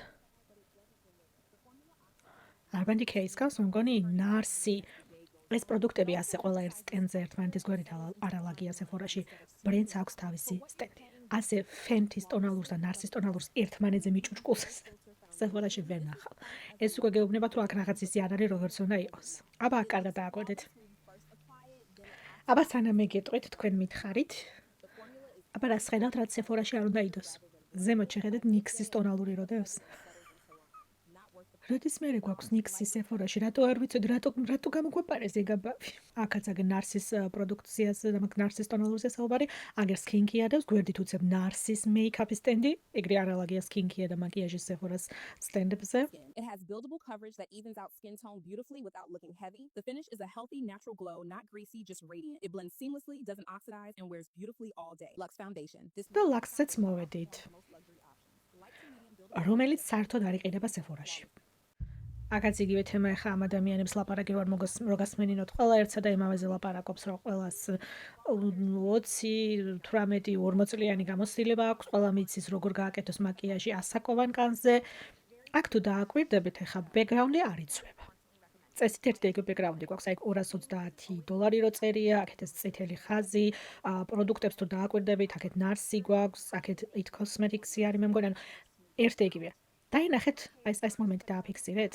Urban Decay-ს გავს, მგონი Narsi. ეს პროდუქტები ასე ყველა ერთ სტენდზე ერთმანეთის გვერდით არალაგია Sephora-ში. ბრენდს აქვს თავისი სტენდი. ასე Fenty-ს ტონალურს და Narsi-ს ტონალურს ერთმანეთზე მიჭუჭკულს. Sephora-ში ვერ ნახავ. ეს უკვე გეუბნებათ, რომ აქ რაღაც ისი არ არის, როგორც უნდა იყოს. აბა აქ კარგად დააკვირდით. აბა სანამ მეგეტყვით, თქვენ მითხარით. აბა რას ხედავთ, რაც Sephora-ში არ უნდა იდოს. ზემოთ შეხედეთ NYX-ის ტონალური რო დევს. როდის მერე გვაქვს NYX-ი Sephora-ში, რატო არ ვიცით, რატო გამოგვაპარეს ეგაბავი. აქაც აგერ Narsi-ს პროდუქციას და Narsi-ს ტონალურზე საუბარი, აგერ Skincare დევს, გვერდით უცებ Narsi-ს მეიქაპის სტენდი, ეგრე არალაგია Skincare და მაკიაჟის Sephora-ს სტენდებზე. It has buildable coverage that evens out skin tone beautifully without looking heavy. The finish is a healthy, natural glow, not greasy, just radiant. It blends seamlessly, doesn't oxidize, and wears beautifully all day. Lux Foundation. და Lux-ს მოვედით. რომელიც საერთოდ არ იყიდება Sephora-ში. აქაც იგივე თემა ხა ამ ადამიანებს ლაპარაკი ვარ მოგასმენინოთ ყველა ერთსა და იმავეზე ლაპარაკობს რომ ყველას 20 18 40 გამოცდილება აქვს ყველა მიცის როგორ გააკეთოს მაკიაჟი ასაკოვან კანზე აქ თუ დააკვირდებით ხა ბექგრაუნდი არ იცვება წესით ერთი ეგ ბექგრაუნდი გვაქვს აი $230 რო წერია აქეთ ეს წითელი ხაზი პროდუქტებს თუ დააკვირდებით აქეთ Narsi გვაქვს აქეთ It Cosmetics-ი არის მე მგონი ერთი იგივეა დაინახეთ აი ეს მომენტი დააფიქსირეთ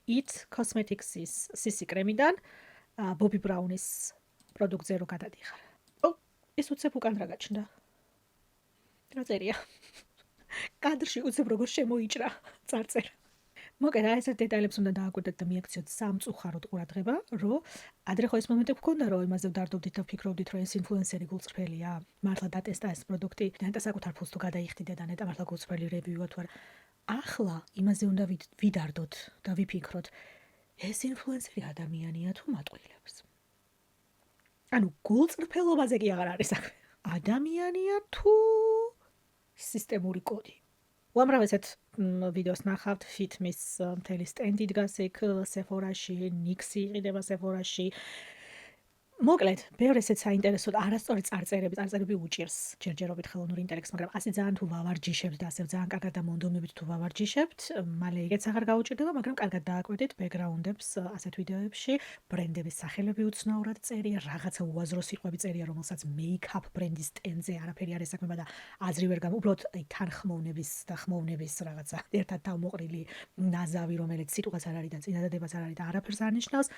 It Cosmetics-ის სისი კრემიდან Bobbi Brown-ის პროდუქტზე რო გადადიხარ. ეს უცებ უკან რა გაჩნდა? რა წერია? კადრში უცებ როგორ შემოიჭრა წარწერა. მოკეთ აი ეს დეტალებს უნდა დააკვირდეთ და მიაქციოთ სამწუხაროდ ყურადღება, რომ ადრე ხო ეს მომენტი გქონდა, რომ იმაზე ვდარდობდით და ვფიქრობდით, რომ ეს ინფლუენსერი გულწრფელია, მართლა დატესტა ეს პროდუქტი, ნეტა საკუთარ ფულს თუ გადაიხდიდა და ნეტა მართლა გულწრფელი რევიუა თუ არა. ახლა იმაზე უნდა ვიდარდოთ და ვიფიქროთ, ეს ინფლუენსერი ადამიანია თუ მატყილებს. ანუ გულწრფელობაზე კი აღარ არის საქმე. ადამიანია თუ სისტემური კოდი. უამრავ ესეთ ვიდეოს ნახავთ, Fitme-ის მთელი სტენდი დგას იქ Sephora-ში, NYX-ი იყიდება Sephora-ში. მოკლედ, ბევრ ესეთ საინტერესო არასწორი წარწერები უჭირს ჯერჯერობით ხელოვნურ ინტელექტს, მაგრამ ასე ძალიან თუ ვავარჯიშებთ და ასე ძალიან კარგად და მონდომებით თუ ვავარჯიშებთ, მალე ეგეც აღარ გაუჭირდება, მაგრამ კარგად დააკვირდით ბექგრაუნდებს ასეთ ვიდეოებში, ბრენდების სახელები უცნაურად წერია, რაღაცა უაზრო სიტყვები წერია, რომელსაც მეიქაპ ბრენდის სტენდზე არაფერი არ ესაქმება და აზრი ვერ გამ, უბრალოდ აი თანხმოვნების და ხმოვნების რაღაცა ერთად თავმოყრილი ნაზავი, რომელიც სიტყვას არ არის და წინადადებას არ არის და არაფერს არ ნიშნავს.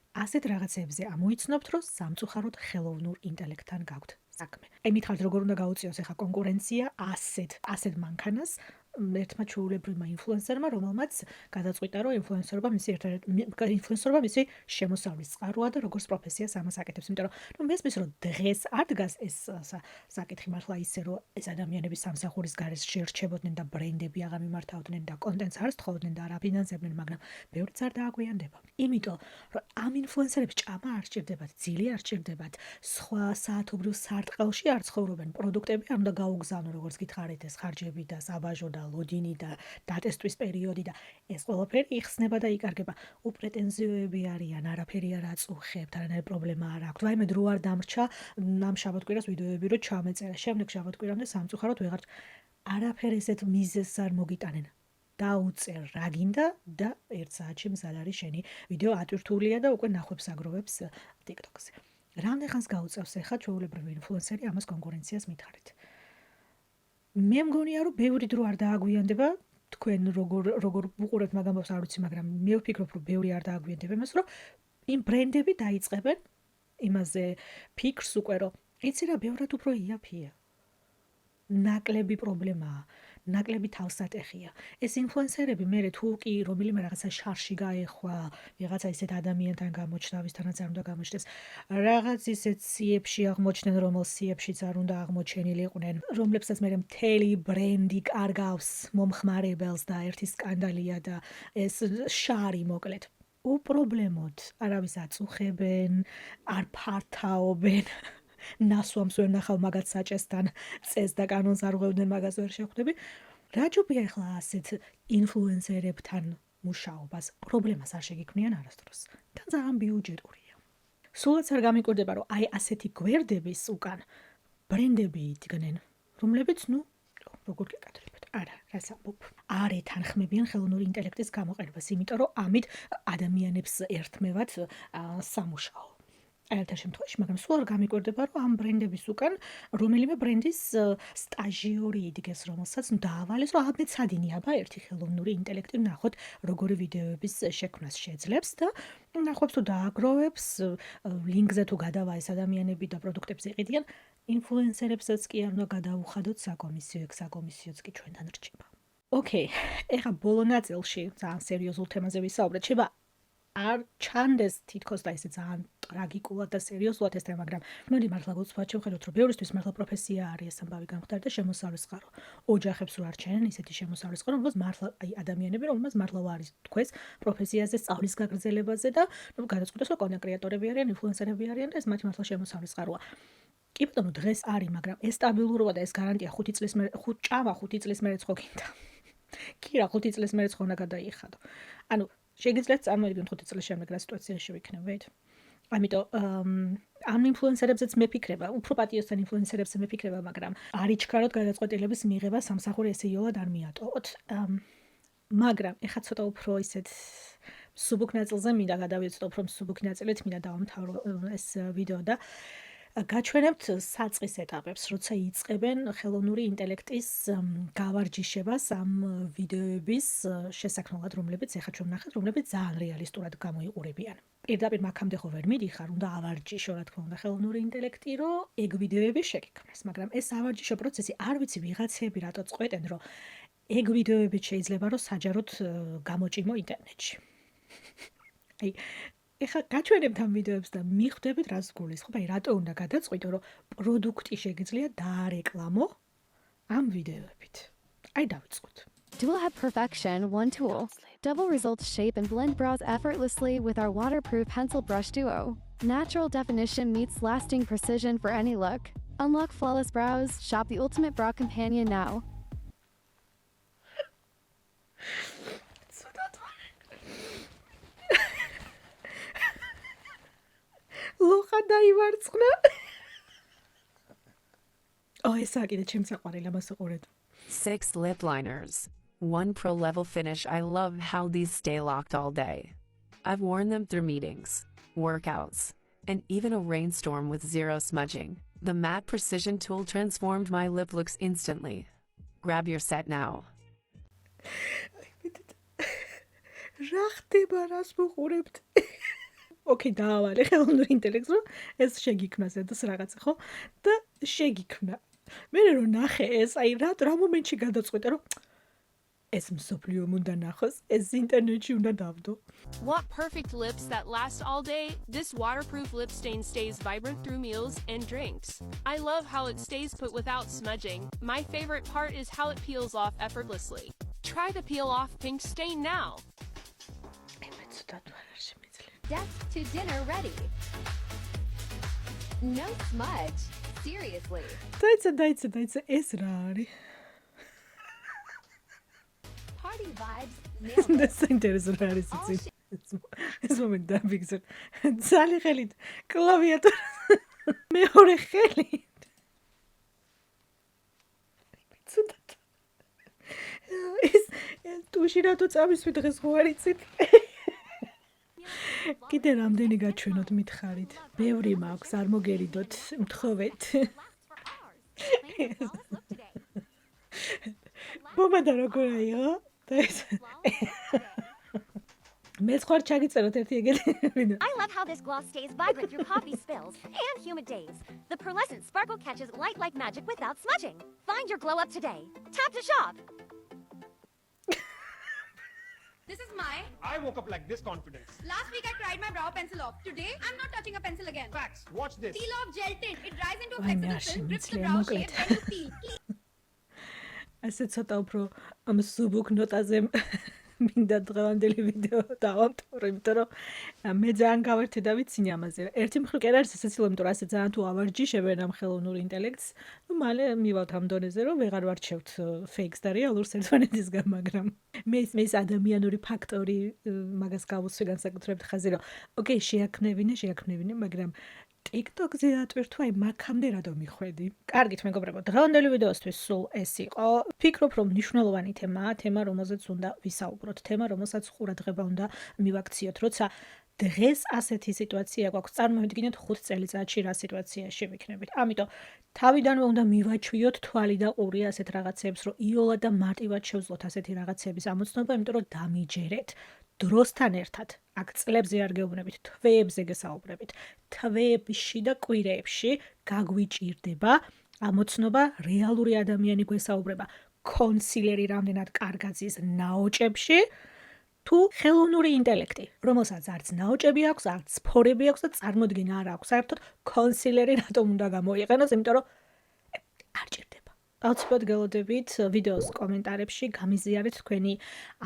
ასეთ რაღაცებზე ამოიცნობთ, რომ სამწუხაროდ ხელოვნურ ინტელექტთან გაქვთ საქმე. აი მითხარით როგორ უნდა გაუწიოს ახლა კონკურენცია ასეთ მანქანას, ერთმა ჩვეულებრივმა ინფლუენსერმა, რომელმაც გადაწყვიტა, რომ ინფლუენსერობა მისი შემოსავლის წყაროა და როგორც პროფესიას ამას აკეთებს, იმიტომ რომ მესმის რომ დღეს არ დგას ეს საკითხი მართლა ისე რომ ეს ადამიანები სამსახურის გარეს შერჩებოდნენ და ბრენდები აღარ მიმართავდნენ და კონტენტს არ სწხოვდნენ და არ აფინანსებდნენ, მაგრამ ბევრიც არ დააგვიანდება. იმიტომ რომ ამ ინფლუენსერებს ჭამა არ სჭირდებათ, ძილი არ სჭირდებათ, სხვა საათობრივ სარტყელში არ ცხოვრობენ, პროდუქტები არ უნდა გაუგზავნონ, როგორც გითხარით, ეს ხარჯები და საბაჟო და ლოდინი და დატესტვის პერიოდი და ეს ყველაფერი იხსნება და იკარგება. უპრეტენზიოები არიან, არაფერი არ აწუხებთ, არანაირი პრობლემა არ აქვთ. ვაიმე დრო არ დამრჩა ამ შაბათკვირას ვიდეოები რო ჩამეწერა. შემდეგ შაბათკვირამდე სამწუხაროდ ვეღარ არაფერ ესეთ მიზეზს არ მოგიტანენ. დაუწერ რა გინდა და 1 საათში მზად არის შენი ვიდეო ატვირთულია და უკვე ნახვებს აგროვებს TikTok-ზე. რამდენ ხანს გაუწევს ახლა ჩვეულებრივი ინფლუენსერი ამას კონკურენციას მითხარით? მე მგონია რომ ბევრი დრო არ დააგვიანდება, თქვენ როგორ უყურებთ მაგ ამბავს არ ვიცი, მაგრამ მე ვფიქრობ რომ ბევრი არ დააგვიანდება იმას, რომ იმ ბრენდები დაიწყებენ იმაზე ფიქრს უკვე რომ იცი რა ბევრად უფრო იაფია. ნაკლები პრობლემაა, ნაკლები თავსატეხია. ეს ინფლუენსერები მერე თუ კი რომელიმე რაღაცა შარში გაეხვა, ვიღაცა ისეთ ადამიანთან გამოჩნდა, ვისთანაც არ უნდა გამოჩნდეს, რაღაც ისეთ სიებში აღმოჩნდნენ, რომელ სიებშიც არ უნდა აღმოჩენილიყვნენ, რომლებსაც მერე მთელი ბრენდი კარგავს მომხმარებელს და ერთი სკანდალია და ეს შარი მოკლედ. უპრობლემოდ არავის აწუხებენ, არ ფართაობენ. ნასვამს ვერ ნახავ მაგათ საჭესთან წეს და კანონს არ ღვევდნენ, მაგას ვერ შეხვდები. რა ჯობია ახლა ასეთ ინფლუენსერებთან მუშაობას, პრობლემას არ შეგიქმნიან არასდროს და ძალიან ბიუჯეტურია. სულაც არ გამიკვირდება, რომ აი ასეთი გვერდების უკან ბრენდები იდგნენ, რომლებიც როგორ გეკადრებათ? არა, რას ამბობ? არ ეთანხმებიან ხელოვნური ინტელექტის გამოყენებას, იმიტომ რომ ამით ადამიანებს ერთმევათ სამუშაო. აერთარ შემთხვევაში, მაგრამ სულ არ გამიკვირდება, რომ ამ ბრენდების უკან რომელიმე ბრენდის სტაჟიორი იდგეს, რომელსაც დაავალეს, რომ აბა ცადინი, აბა ერთი ხელოვნური ინტელექტი ნახოთ, როგორი ვიდეოების შექმნას შეძლებს და ნახობს თუ დააგროვებს, ლინკზე თუ გადავა ეს ადამიანები და პროდუქტებს იყიდიან, ინფლუენსერებსაც კი არ უნდა გადაუხადოთ საკომისიო, საკომისიოც კი ჩვენთან რჩება. ოკეი, ეხლა ბოლო ნაწილში ძალიან სერიოზულ თემაზე ვისაუბრეთ, შევა არ ჩანდეს თითქოს და ესე ძალიან ტრაგიკულად და სერიოზულად ეს თემა, მაგრამ მოდი მართლა გულწრფად შევხედოთ, რომ ბევრისთვის მართლა პროფესია არის ეს ამბავი გამხდარი და შემოსავლის წყარო. ოჯახებს რო არჩენენ ისეთი შემოსავლის წყარო, რომელსაც მართლა აი ადამიანები, რომელსაც მართლა არის თქვენს პროფესიაზე სწავლის გაგრძელებაზე და გადაწყვიტეს, რომ კონტენტ კრეატორები არიან, ინფლუენსერები არიან და ეს მათი მართლა შემოსავლის წყაროა. კი ბატონო, დღეს არის, მაგრამ ეს სტაბილურობა და ეს გარანტია 5 წლის მერე 5 წლის მერე ხო გინდა. კი რა 5 წლის მერე ხო უნდა გადაიხადო. ანუ შეგიძლიათ წარმოიდგინოთ 5 წლის შემდეგ რა სიტუაციაში ვიქნებით. ამიტომ ამ ინფლუენსერებზეც მეფიქრება, უფრო პატიოსთან ინფლუენსერებზე მეფიქრება, მაგრამ არიჩქაროთ გადაწყვეტილების მიღება სამსახური ესე იოლად არ მიატოვოთ. მაგრამ ეხლა ცოტა უფრო ისეთ სუბუქ ნაწილზე მინდა გადავიწყო, უფრო სუბუქ ნაწილით მინდა დავამთავრო ეს ვიდეო და გაჩვენებთ საწყის ეტაპებს, როცა იწყებენ ხელოვნური ინტელექტის გავარჯიშებას ამ ვიდეოების შესაქმნელად, რომლებიც ეხლა ჩვენ ვნახეთ, რომლებიც ძალიან რეალისტურად გამოიყურებიან. პირდაპირ მაგამდე ხო ვერ მიდიხარ, უნდა ავარჯიშო, რა თქმა უნდა, ხელოვნური ინტელექტი, რომ ეგ ვიდეოები შეგიქმნას, მაგრამ ეს ავარჯიშო პროცესი არ ვიცი ვიღაცები რატო წყვეტენ, რომ ეგ ვიდეოები შეიძლება რომ საჯაროდ გამოჭიმო ინტერნეტში. აი ეხლა გაჩვენებთ ამ ვიდეოებს და მიხვდებით რას გულისხმობ, აი რატო უნდა გადაწყვიტო, რომ პროდუქტი შეგიძლია დაარეკლამო ამ ვიდეოებით. აი დავიწყოთ. Dual Have Perfection One Tool. Double results shape and blend brows effortlessly with our waterproof pencil brush duo. Natural definition meets lasting precision for any look. Unlock flawless brows. Shop the ultimate brow companion now. ლოხა დაივარცხნა. ესა კიდე ჩემს საყვარელი ამას უყურეთ. 6 lip liners. 1 pro level finish. I love how these stay locked all day. I've worn them through meetings, workouts, and even a rainstorm with zero smudging. The matte precision tool transformed my lip looks instantly. Grab your set now. რა ხდება, რას ვუყურებთ? ოკეი, დაავალე ხელოვნური ინტელექტს, რომ ეს შეგიქმნას ეს რაღაცა, ხო? და შეგიქმნა. მე რო ნახე ეს, აი რა მომენტში გადაწყვეტე, რომ ეს მსოფლიო უნდა ნახოს, ეს ინტერნეტში უნდა დავდო. Want perfect lips that last all day? This waterproof lip stain stays vibrant through meals and drinks. I love how it stays put without smudging. My favorite part is how it peels off effortlessly. Try the peel off pink stain now. Death to dinner ready. No smudge. Seriously. დაიცა, ეს რა არის? Party vibes. Nailed it. Das ინტერესო რა არის იცი? ეს მომენტი დაფიქსირ. ძალი ხელით კლავიატურას მეორე ხელით. ცუდად. ეს ტუში რატო წამისვით დღეს ხო არ იცით? კიდე რამდენი გაჩვენოთ მითხარით? ბევრი მაქვს, არ მოგერიდოთ, მთხოვეთ. მომენტა როგორ აიო? მე ხარ ჩაგიწეროთ ერთი ეგეთი ვიდეო. I love how this gloss stays vibrant through coffee spills and humid days. The pearlescent sparkle catches light like magic without smudging. Find your glow up today. Tap to shop. This is my. I woke up like this confidence. Last week I cried my brow pencil off. Today I'm not touching a pencil again. Facts. Watch this. Peel off gel tint. It dries into a flexible film, grips the brow მოკლედ. shape, and you peel. ასე ცოტა უფრო ამ სუბუქ ნოტაზე მინდა დღევანდელი ვიდეო დავამთავრო, იმიტომ რომ მე ძალიან გავერთე და ვიცინი ამაზე. ერთი მხრივ კი არ არის ესეც, იმიტომ რომ ასე ძალიან თუ ავარჯიშებენ ამ ხელოვნურ ინტელექტს, ნუ მალე მივალთ ამ დონეზე, რომ ვეღარ ვარჩევთ ფეიქს და რეალურს ერთმანეთისგან, მაგრამ მე ის ადამიანური ფაქტორი მაგას გავუსვი განსაკუთრებით ხაზი, რომ ოკეი, შეაქმნევინე, მაგრამ TikTok-ზე ატვირთვა, აი მაგამდე რატომ მიხვედი? კარგით, მეგობრებო, დღევანდელი ვიდეოსთვის სულ ეს იყო. ვფიქრობ, რომ მნიშვნელოვანი თემა, რომელზეც უნდა ვისაუბროთ, თემა, რომელსაც ყურადღება უნდა მივაქციოთ, როცა დღეს ასეთი სიტუაცია გვაქვს. წარმოვიდგინეთ 5 წელიწადში რა სიტუაციაში ვიქნებით. ამიტომ თავიდანვე უნდა მივაჩვიოთ თვალი და ყური ასეთ რაღაცებს, რომ იოლად და მარტივად შევძლოთ ასეთი რაღაცების ამოცნობა, იმიტომ რომ დამიჯერეთ. დროსთან ერთად, აქ წლებზე არ გეუბნებით, თვეებზე გესაუბრებით. თვეებში და კვირეებში გაგვიჭირდება ამოცნობა, რეალური ადამიანი გვესაუბრება. კონსილერი რამდენად კარგად ზის ნაოჭებში, თუ ხელოვნური ინტელექტი, რომელსაც არც ნაოჭები აქვს, არც სფორები აქვს და წარმოდგენა არ აქვს საერთოდ კონსილერი რატომ უნდა გამოიყენოს, იმიტომ რომ არ ჭირდება. აუცილებლად გელოდებით ვიდეოს კომენტარებში გამიზიარეთ თქვენი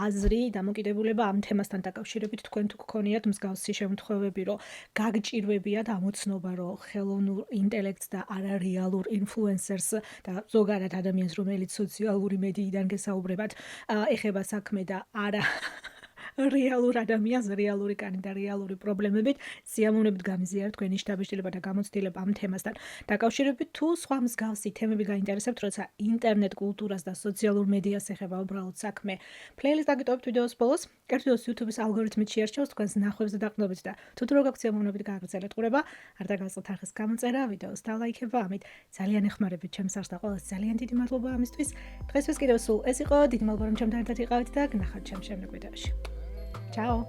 აზრი, დამოკიდებულება ამ თემასთან დაკავშირებით, თქვენ თუ გქონიათ მსგავსი შემთხვევები, რომ გაგჭირვებიათ ამოცნობა, რომ ხელოვნურ ინტელექტს და არარეალურ ინფლუენსერს და ზოგადად ადამიანს, რომელიც სოციალური მედიიდან გესაუბრებათ, ეხება საქმე და არა რეალურ ადამიანს, რეალური კანი და რეალური პრობლემებით, სიამოვნებით გამიზიარეთ თქვენი შთაბეჭდილება და გამოცდილება ამ თემასთან დაკავშირებით, თუ სხვა მსგავსი თემები გაინტერესებთ, როცა ინტერნეტ კულტურას და სოციალურ მედიას ეხება უბრალოდ საქმე. Playlist დაგიტოვებთ ვიდეოს ბოლოს, ერთ ვიდეოს YouTube-ის ალგორითმით შეარჩევს თქვენს ნახვებს და დაყნობით და თუ გაქვთ სიამოვნებით გააგრძელეთ ყურება, არ დაგასწრეთ არხის გამოწერა, ვიდეოს დალაიქება, ამით ძალიან ეხმარებით ჩემს არხს და ყველას ძალიან დიდი მადლობა ამისთვის. დღესთვის კიდევ სულ ეს იყო, დიდი მადლობა რომ ჩემთან ერთად იყავით და გნახავთ ჩემს შემდეგ ვიდეოში. Ciao!